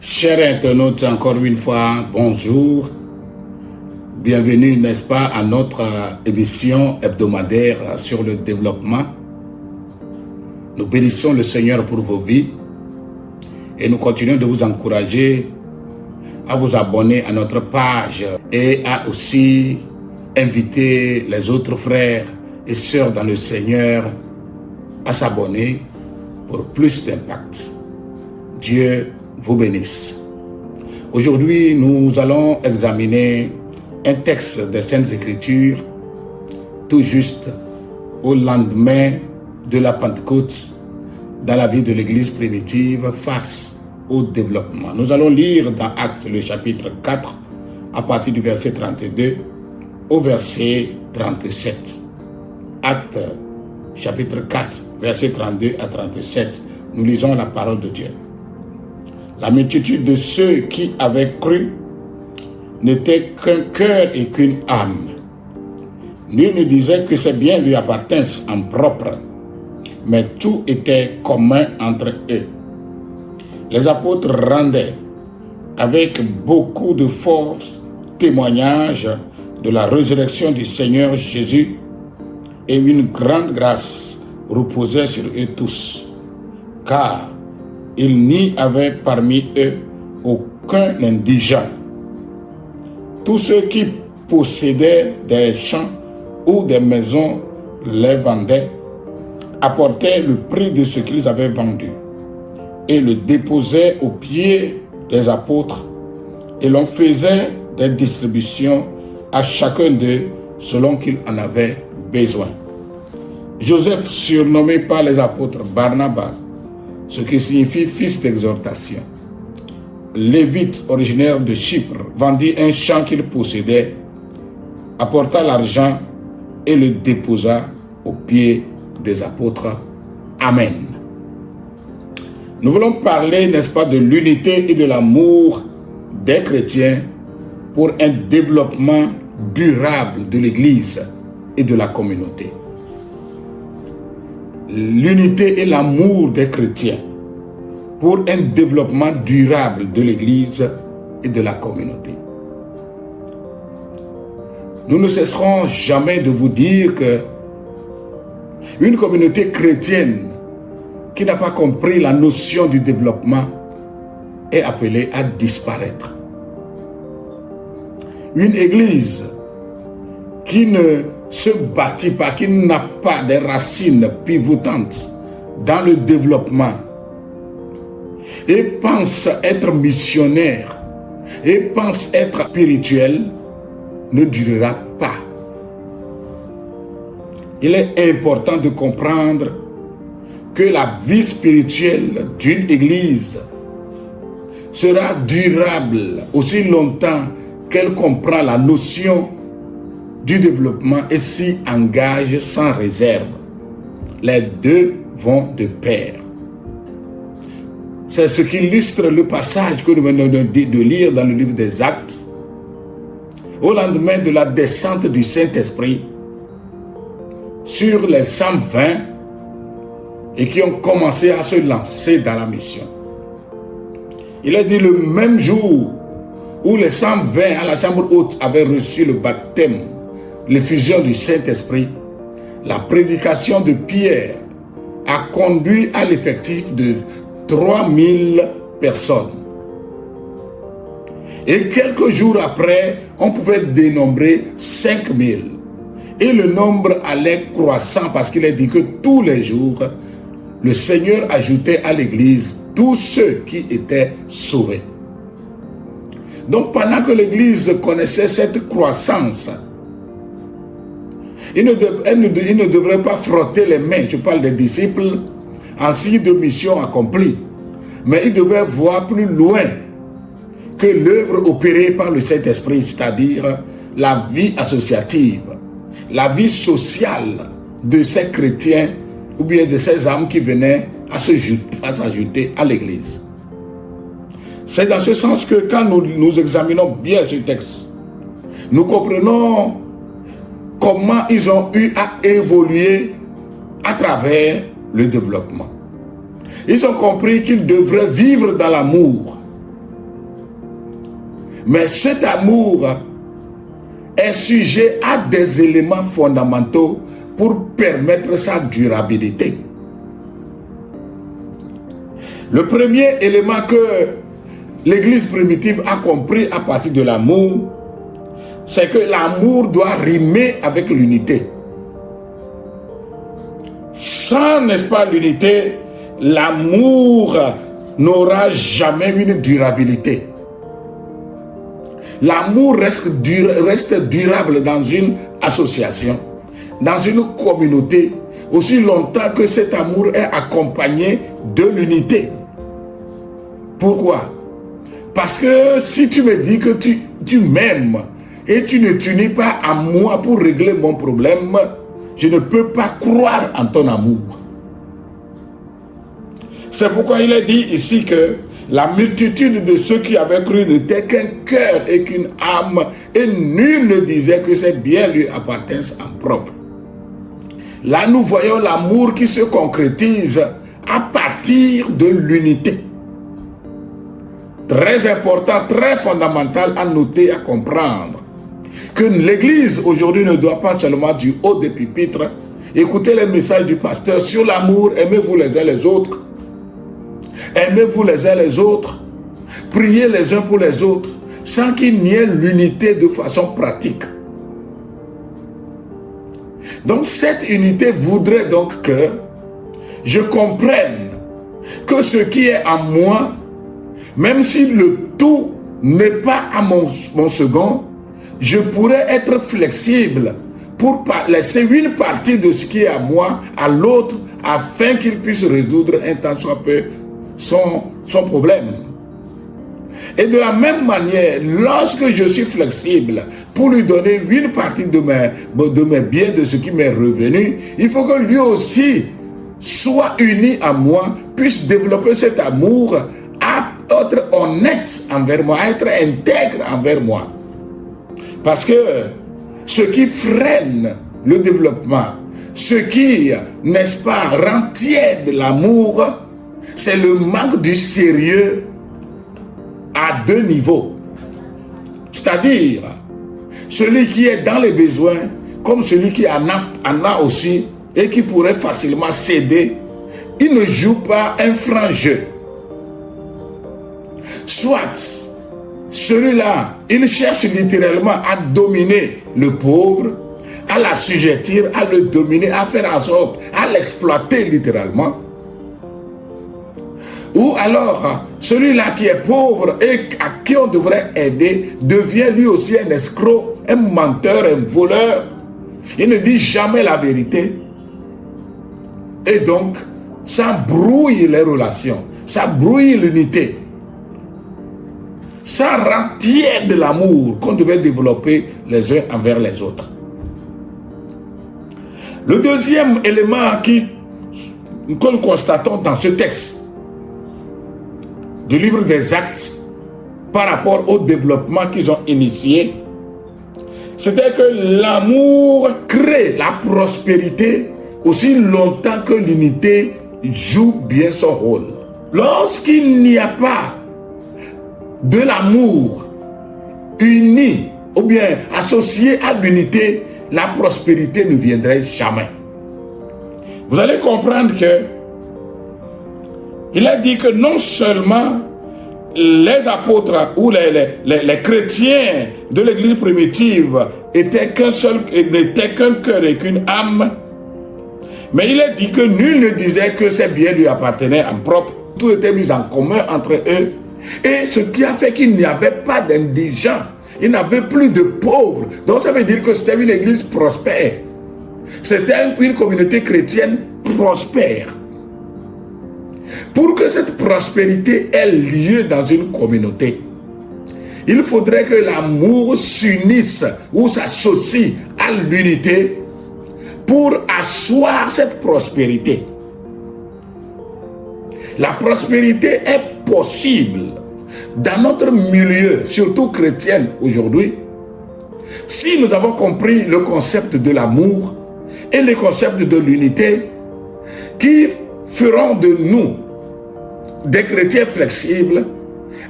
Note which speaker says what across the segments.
Speaker 1: Chers internautes, encore une fois, bonjour. Bienvenue, n'est-ce pas, à notre émission hebdomadaire sur le développement. Nous bénissons le Seigneur pour vos vies et nous continuons de vous encourager à vous abonner à notre page et à aussi inviter les autres frères et sœurs dans le Seigneur à s'abonner pour plus d'impact. Dieu vous bénisse. Aujourd'hui, nous allons examiner un texte des Saintes Écritures tout juste au lendemain de la Pentecôte dans la vie de l'Église primitive face au développement. Nous allons lire dans Actes le chapitre 4 à partir du verset 32 au verset 37. Actes chapitre 4, verset 32 à 37. Nous lisons la parole de Dieu. La multitude de ceux qui avaient cru n'était qu'un cœur et qu'une âme. Nul ne disait que ses biens lui appartinssent en propre, mais tout était commun entre eux. Les apôtres rendaient avec beaucoup de force témoignage de la résurrection du Seigneur Jésus, et une grande grâce reposait sur eux tous, car il n'y avait parmi eux aucun indigent. Tous ceux qui possédaient des champs ou des maisons les vendaient, apportaient le prix de ce qu'ils avaient vendu et le déposaient aux pieds des apôtres, et l'on faisait des distributions à chacun d'eux selon qu'il en avait besoin. Joseph, surnommé par les apôtres Barnabas, ce qui signifie fils d'exhortation, Lévite originaire de Chypre, vendit un champ qu'il possédait, apporta l'argent et le déposa aux pieds des apôtres. Amen. Nous voulons parler, n'est-ce pas, de l'unité et de l'amour des chrétiens pour un développement durable de l'Église et de la communauté. L'unité et l'amour des chrétiens pour un développement durable de l'Église et de la communauté. Nous ne cesserons jamais de vous dire que une communauté chrétienne qui n'a pas compris la notion du développement est appelée à disparaître. Une église qui ne se bâtit pas, qui n'a pas des racines pivotantes dans le développement et pense être missionnaire et pense être spirituel, ne durera pas. Il est important de comprendre que la vie spirituelle d'une église sera durable aussi longtemps qu'elle comprend la notion du développement et s'y engage sans réserve. Les deux vont de pair. C'est ce qui illustre le passage que nous venons de lire dans le livre des Actes. Au lendemain de la descente du Saint-Esprit sur les 120 et qui ont commencé à se lancer dans la mission. Il est dit le même jour où les 120 à la chambre haute avaient reçu le baptême, l'effusion du Saint-Esprit, la prédication de Pierre a conduit à l'effectif de 3000 personnes. Et quelques jours après, on pouvait dénombrer 5000. Et le nombre allait croissant parce qu'il est dit que tous les jours, le Seigneur ajoutait à l'église tous ceux qui étaient sauvés. Donc pendant que l'église connaissait cette croissance, il ne devrait pas frotter les mains, je parle des disciples, en signe de mission accomplie. Mais il devait voir plus loin que l'œuvre opérée par le Saint-Esprit, c'est-à-dire la vie associative, la vie sociale de ces chrétiens ou bien de ces âmes qui venaient à s'ajouter à l'église. C'est dans ce sens que quand nous examinons bien ce texte, nous comprenons comment ils ont eu à évoluer à travers le développement. Ils ont compris qu'ils devraient vivre dans l'amour Mais cet amour est sujet à des éléments fondamentaux pour permettre sa durabilité. Le premier élément que l'Église primitive a compris à partir de l'amour, c'est que l'amour doit rimer avec l'unité. Sans, n'est-ce pas, l'unité, l'amour n'aura jamais une durabilité. L'amour reste durable dans une association, dans une communauté, aussi longtemps que cet amour est accompagné de l'unité. Pourquoi? Parce que si tu me dis que tu m'aimes et tu ne t'unis pas à moi pour régler mon problème, je ne peux pas croire en ton amour. C'est pourquoi il est dit ici que la multitude de ceux qui avaient cru n'était qu'un cœur et qu'une âme, et nul ne disait que ces biens lui appartiennent en propre. Là, nous voyons l'amour qui se concrétise à partir de l'unité. Très important, très fondamental à noter, à comprendre, que l'Église aujourd'hui ne doit pas seulement du haut des pupitres écouter les messages du pasteur sur l'amour, aimez-vous les uns les autres. Aimez-vous les uns les autres, priez les uns pour les autres, sans qu'il n'y ait l'unité de façon pratique. Donc cette unité voudrait donc que je comprenne que ce qui est en moi, même si le tout n'est pas à mon second, je pourrais être flexible pour laisser une partie de ce qui est à moi à l'autre, afin qu'il puisse résoudre un tant soit peu son problème. Et de la même manière, lorsque je suis flexible pour lui donner une partie de mes biens, de ce qui m'est revenu, il faut que lui aussi soit uni à moi, puisse développer cet amour, à être honnête envers moi, à être intègre envers moi. Parce que ce qui freine le développement, ce qui, n'est-ce pas, rend tiède l'amour, c'est le manque du sérieux à deux niveaux. C'est-à-dire, celui qui est dans les besoins, comme celui qui en a aussi, et qui pourrait facilement céder, il ne joue pas un franc jeu. Soit, celui-là, il cherche littéralement à dominer le pauvre, à l'assujettir, à le dominer, à faire en sorte, à l'exploiter littéralement. Ou alors, celui-là qui est pauvre et à qui on devrait aider, devient lui aussi un escroc, un menteur, un voleur. Il ne dit jamais la vérité. Et donc, ça brouille les relations, ça brouille l'unité. Ça rend tiède l'amour qu'on devait développer les uns envers les autres. Le deuxième élément que nous constatons dans ce texte du livre des Actes par rapport au développement qu'ils ont initié, c'était que l'amour crée la prospérité aussi longtemps que l'unité joue bien son rôle. Lorsqu'il n'y a pas de l'amour uni ou bien associé à l'unité, la prospérité ne viendrait jamais. Vous allez comprendre que il a dit que non seulement les apôtres ou les chrétiens de l'église primitive n'étaient qu'un cœur et qu'une âme, mais il a dit que nul ne disait que ses biens lui appartenaient en propre. Tout était mis en commun entre eux. Et ce qui a fait qu'il n'y avait pas d'indigents, il n'y avait plus de pauvres. Donc ça veut dire que c'était une église prospère. C'était une communauté chrétienne prospère. Pour que cette prospérité ait lieu dans une communauté, il faudrait que l'amour s'unisse ou s'associe à l'unité pour asseoir cette prospérité. La prospérité est possible dans notre milieu, surtout chrétien aujourd'hui, si nous avons compris le concept de l'amour et le concept de l'unité qui feront de nous des chrétiens flexibles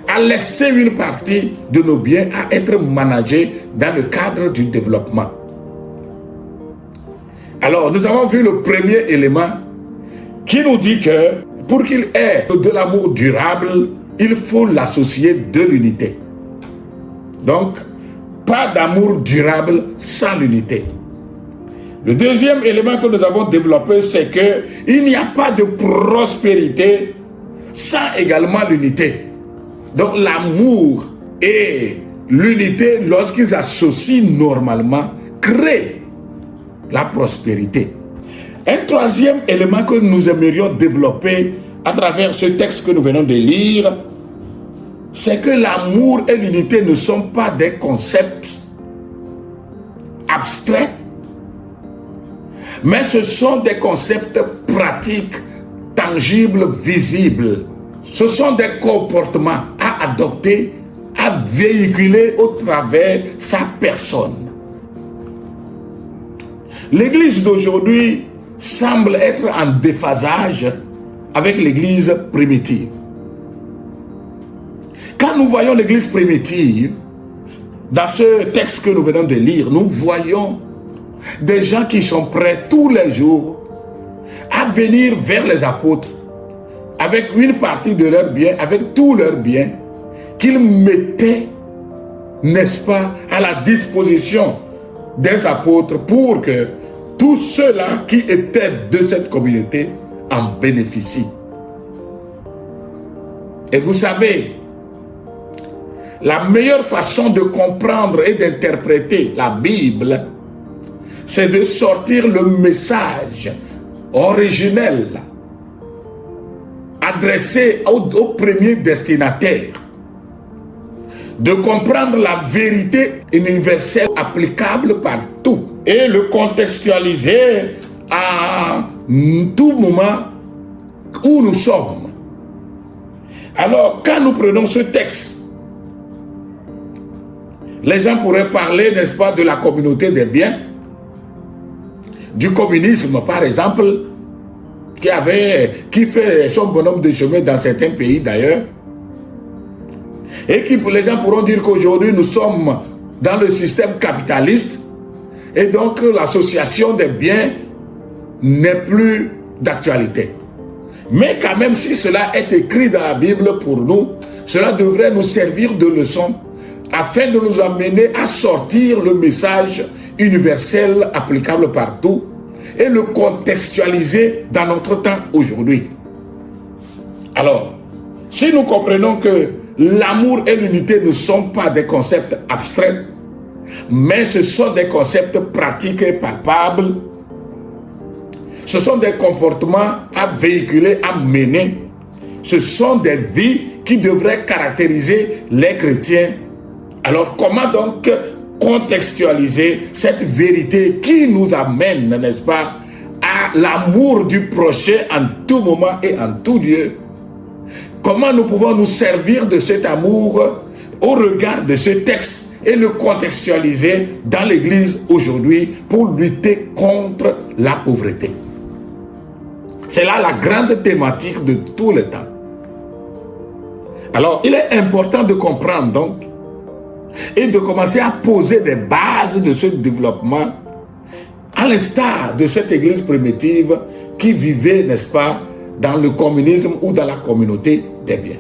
Speaker 1: à laisser une partie de nos biens à être managés dans le cadre du développement. Alors, nous avons vu le premier élément qui nous dit que pour qu'il ait de l'amour durable, il faut l'associer de l'unité. Donc, pas d'amour durable sans l'unité. Le deuxième élément que nous avons développé, c'est qu'il n'y a pas de prospérité sans également l'unité. Donc l'amour et l'unité, lorsqu'ils associent normalement, créent la prospérité. Un troisième élément que nous aimerions développer à travers ce texte que nous venons de lire, c'est que l'amour et l'unité ne sont pas des concepts abstraits, mais ce sont des concepts pratiques, tangibles, visibles. Ce sont des comportements à adopter, à véhiculer au travers sa personne. L'Église d'aujourd'hui semble être en déphasage avec l'Église primitive. Quand nous voyons l'Église primitive, dans ce texte que nous venons de lire, nous voyons des gens qui sont prêts tous les jours à venir vers les apôtres avec une partie de leurs biens, avec tous leurs biens, qu'ils mettaient, n'est-ce pas, à la disposition des apôtres pour que tous ceux-là qui étaient de cette communauté en bénéficient. Et vous savez, la meilleure façon de comprendre et d'interpréter la Bible, c'est de sortir le message originel adressé au premier destinataire, de comprendre la vérité universelle applicable partout et le contextualiser à tout moment où nous sommes. Alors, quand nous prenons ce texte, les gens pourraient parler, n'est-ce pas, de la communauté des biens, du communisme, par exemple, qui fait son bonhomme de chemin dans certains pays d'ailleurs. Et les gens pourront dire qu'aujourd'hui nous sommes dans le système capitaliste et donc l'association des biens n'est plus d'actualité. Mais quand même, si cela est écrit dans la Bible pour nous, cela devrait nous servir de leçon afin de nous amener à sortir le message universel applicable partout et le contextualiser dans notre temps aujourd'hui. Alors, si nous comprenons que l'amour et l'unité ne sont pas des concepts abstraits, mais ce sont des concepts pratiques et palpables, ce sont des comportements à véhiculer, à mener, ce sont des vies qui devraient caractériser les chrétiens. Alors comment donc contextualiser cette vérité qui nous amène, n'est-ce pas, à l'amour du prochain en tout moment et en tout lieu? Comment nous pouvons nous servir de cet amour au regard de ce texte et le contextualiser dans l'Église aujourd'hui pour lutter contre la pauvreté? C'est là la grande thématique de tout le temps. Alors, il est important de comprendre donc et de commencer à poser des bases de ce développement à l'instar de cette église primitive qui vivait, n'est-ce pas, dans le communisme ou dans la communauté des biens.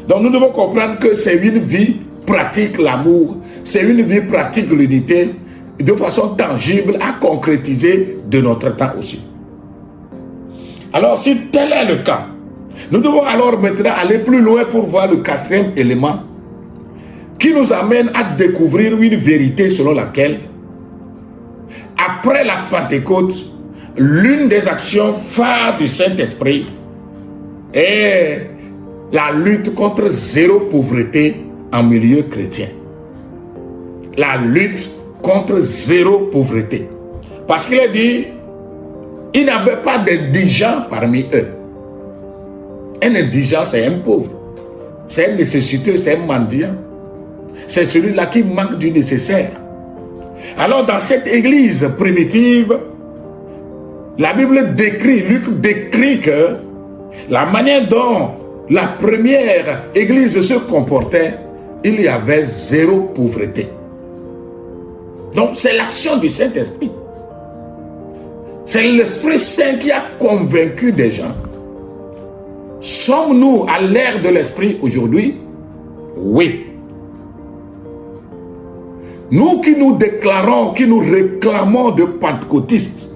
Speaker 1: Donc nous devons comprendre que c'est une vie pratique l'amour, c'est une vie pratique l'unité, de façon tangible à concrétiser de notre temps aussi. Alors si tel est le cas, nous devons alors maintenant aller plus loin pour voir le quatrième élément qui nous amène à découvrir une vérité selon laquelle, après la Pentecôte, l'une des actions phares du Saint-Esprit est la lutte contre zéro pauvreté en milieu chrétien. La lutte contre zéro pauvreté. Parce qu'il est dit, il n'y avait pas d'indigents parmi eux. Un indigent, c'est un pauvre. C'est un nécessiteux, c'est un mendiant. C'est celui-là qui manque du nécessaire. Alors dans cette église primitive, la Bible décrit, Luc décrit que la manière dont la première église se comportait, il y avait zéro pauvreté. Donc c'est l'action du Saint-Esprit. C'est l'Esprit Saint qui a convaincu des gens. Sommes-nous à l'ère de l'Esprit aujourd'hui? Oui. Nous qui nous déclarons, qui nous réclamons de pentecôtistes,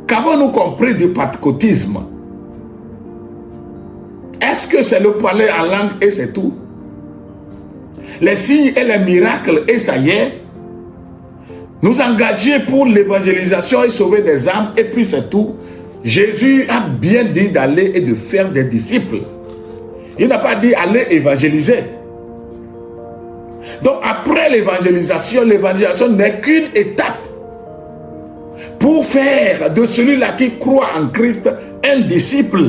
Speaker 1: qu'avons-nous compris du pentecôtisme? Est-ce que c'est le parler en langue et c'est tout? Les signes et les miracles et ça y est? Nous engager pour l'évangélisation et sauver des âmes et puis c'est tout? Jésus a bien dit d'aller et de faire des disciples. Il n'a pas dit aller évangéliser. Donc après l'évangélisation n'est qu'une étape pour faire de celui-là qui croit en Christ un disciple.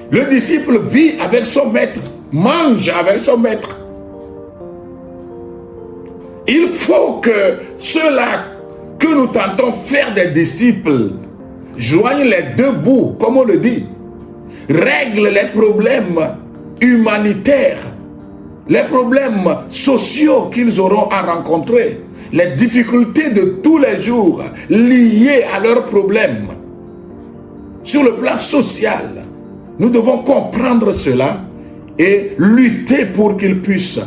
Speaker 1: Le disciple vit avec son maître, mange avec son maître. Il faut que ceux-là que nous tentons faire des disciples joignent les deux bouts, comme on le dit, règlent les problèmes humanitaires, les problèmes sociaux qu'ils auront à rencontrer, les difficultés de tous les jours liées à leurs problèmes. Sur le plan social, nous devons comprendre cela et lutter pour qu'ils puissent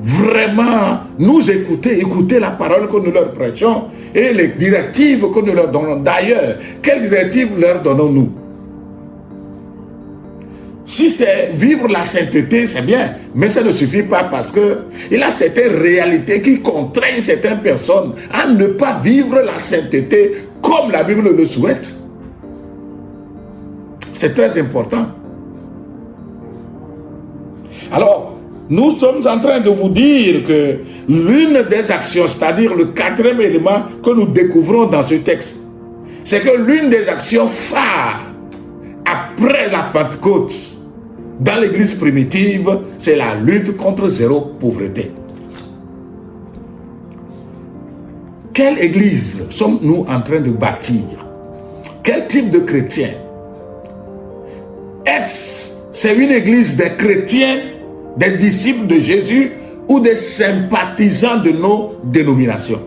Speaker 1: vraiment nous écouter la parole que nous leur prêchons et les directives que nous leur donnons. D'ailleurs, quelles directives leur donnons-nous? Si c'est vivre la sainteté, c'est bien, mais ça ne suffit pas parce qu'il y a certaines réalités qui contraignent certaines personnes à ne pas vivre la sainteté comme la Bible le souhaite. C'est très important. Alors, nous sommes en train de vous dire que l'une des actions, c'est-à-dire le quatrième élément que nous découvrons dans ce texte, c'est que l'une des actions phares après la Pentecôte dans l'église primitive, c'est la lutte contre zéro pauvreté. Quelle église sommes-nous en train de bâtir? Quel type de chrétien? C'est une église des chrétiens, des disciples de Jésus ou des sympathisants de nos dénominations?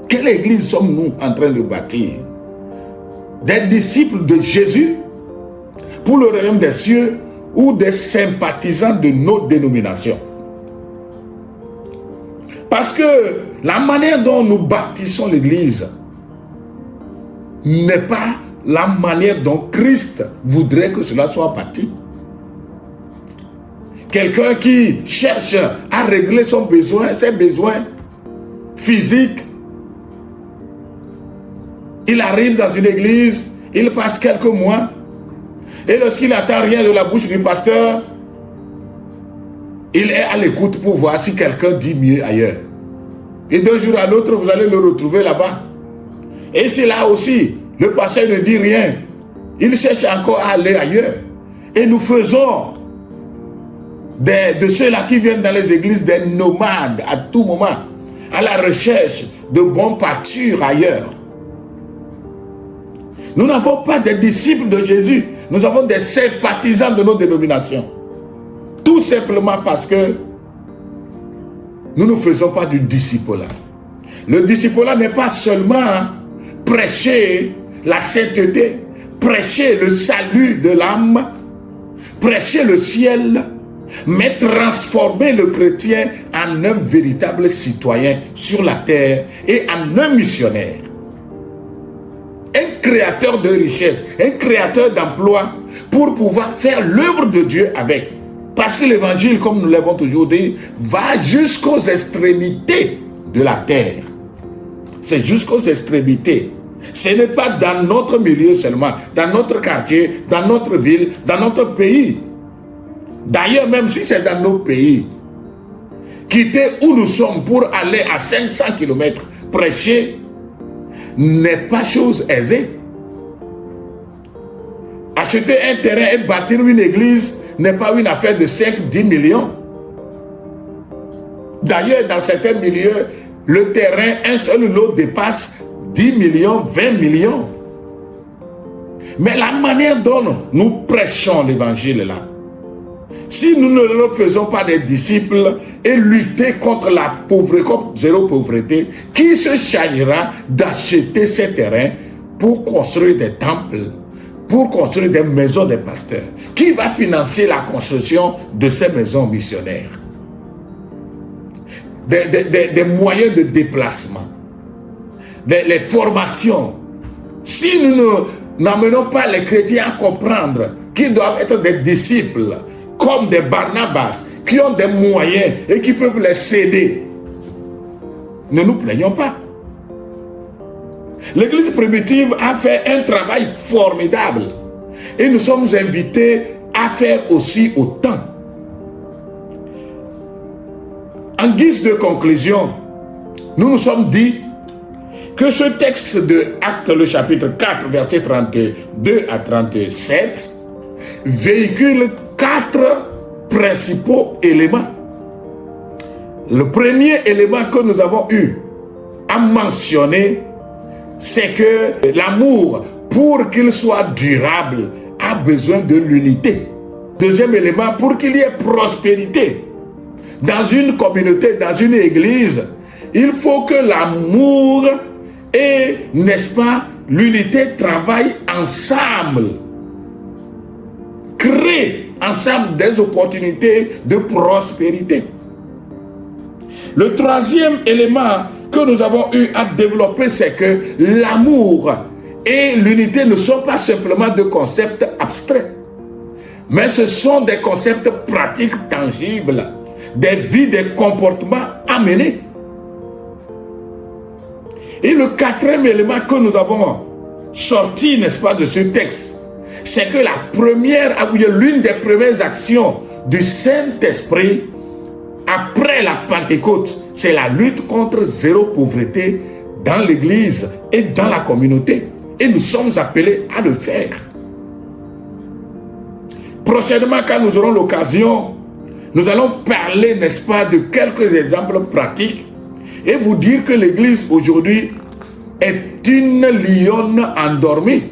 Speaker 1: Quelle église sommes-nous en train de bâtir? Des disciples de Jésus pour le royaume des cieux ou des sympathisants de nos dénominations? Parce que la manière dont nous bâtissons l'église n'est pas la manière dont Christ voudrait que cela soit bâti. Quelqu'un qui cherche à régler ses besoins physiques, il arrive dans une église, il passe quelques mois, et lorsqu'il n'attend rien de la bouche du pasteur, il est à l'écoute pour voir si quelqu'un dit mieux ailleurs. Et d'un jour à l'autre, vous allez le retrouver là-bas. Et c'est là aussi, le pasteur ne dit rien. Il cherche encore à aller ailleurs. Et nous faisons de ceux-là qui viennent dans les églises des nomades à tout moment, à la recherche de bons pâtures ailleurs. Nous n'avons pas des disciples de Jésus, nous avons des sympathisants de nos dénominations. Tout simplement parce que nous ne faisons pas du discipulat. Le discipulat n'est pas seulement prêcher la sainteté, prêcher le salut de l'âme, prêcher le ciel, mais transformer le chrétien en un véritable citoyen sur la terre et en un missionnaire. Un créateur de richesse, un créateur d'emploi pour pouvoir faire l'œuvre de Dieu avec. Parce que l'évangile, comme nous l'avons toujours dit, va jusqu'aux extrémités de la terre. C'est jusqu'aux extrémités. Ce n'est pas dans notre milieu seulement, dans notre quartier, dans notre ville, dans notre pays. D'ailleurs, même si c'est dans nos pays, quitter où nous sommes pour aller à 500 km prêcher n'est pas chose aisée. Acheter un terrain et bâtir une église n'est pas une affaire de 5-10 millions. D'ailleurs, dans certains milieux, le terrain, un seul lot dépasse 10 millions, 20 millions. Mais la manière dont nous prêchons l'évangile là, si nous ne le faisons pas des disciples et lutter contre la pauvreté, contre zéro pauvreté, qui se chargera d'acheter ces terrains pour construire des temples, pour construire des maisons des pasteurs? Qui va financer la construction de ces maisons missionnaires? Des moyens de déplacement, les formations. Si nous n'amenons pas les chrétiens à comprendre qu'ils doivent être des disciples, comme des Barnabas, qui ont des moyens et qui peuvent les céder, ne nous plaignons pas. L'église primitive a fait un travail formidable et nous sommes invités à faire aussi autant. En guise de conclusion, nous nous sommes dit que ce texte de Actes, le chapitre 4, versets 32 à 37, véhicule 4 principaux éléments. Le premier élément que nous avons eu à mentionner, c'est que l'amour, pour qu'il soit durable, a besoin de l'unité. Deuxième élément, pour qu'il y ait prospérité dans une communauté, dans une église, il faut que l'amour et, n'est-ce pas, l'unité travaillent ensemble. Créer ensemble des opportunités de prospérité. Le troisième élément que nous avons eu à développer, c'est que l'amour et l'unité ne sont pas simplement des concepts abstraits, mais ce sont des concepts pratiques, tangibles, des vies, des comportements à mener. Et le quatrième élément que nous avons sorti, n'est-ce pas, de ce texte, c'est que l'une des premières actions du Saint-Esprit après la Pentecôte, c'est la lutte contre zéro pauvreté dans l'église et dans la communauté. Et nous sommes appelés à le faire. Prochainement, quand nous aurons l'occasion, nous allons parler, n'est-ce pas, de quelques exemples pratiques et vous dire que l'église aujourd'hui est une lionne endormie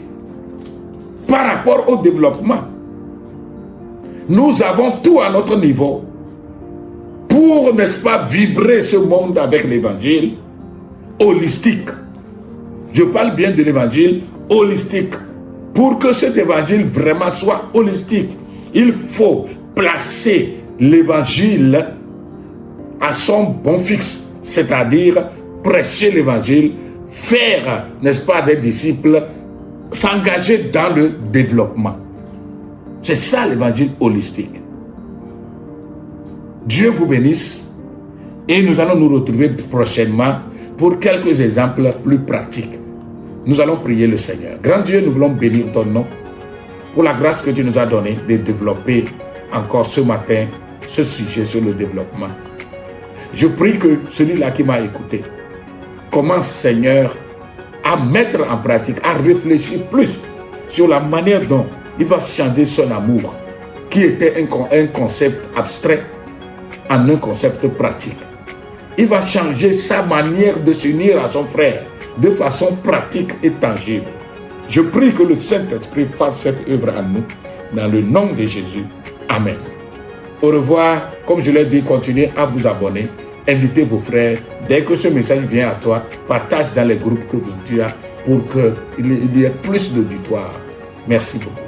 Speaker 1: par rapport au développement. Nous avons tout à notre niveau pour, n'est-ce pas, vibrer ce monde avec l'évangile holistique. Je parle bien de l'évangile holistique. Pour que cet évangile vraiment soit holistique, il faut placer l'évangile à son bon fixe, c'est-à-dire prêcher l'évangile, faire, n'est-ce pas, des disciples, s'engager dans le développement. C'est ça l'évangile holistique. Dieu vous bénisse et nous allons nous retrouver prochainement pour quelques exemples plus pratiques. Nous allons prier le Seigneur. Grand Dieu, nous voulons bénir ton nom pour la grâce que tu nous as donnée de développer encore ce matin ce sujet sur le développement. Je prie que celui-là qui m'a écouté commence, Seigneur, à mettre en pratique, à réfléchir plus sur la manière dont il va changer son amour, qui était un concept abstrait, en un concept pratique. Il va changer sa manière de s'unir à son frère de façon pratique et tangible. Je prie que le Saint-Esprit fasse cette œuvre à nous, dans le nom de Jésus. Amen. Au revoir. Comme je l'ai dit, continuez à vous abonner. Invitez vos frères. Dès que ce message vient à toi, partage dans les groupes que tu as pour qu'il y ait plus d'auditoire. Merci beaucoup.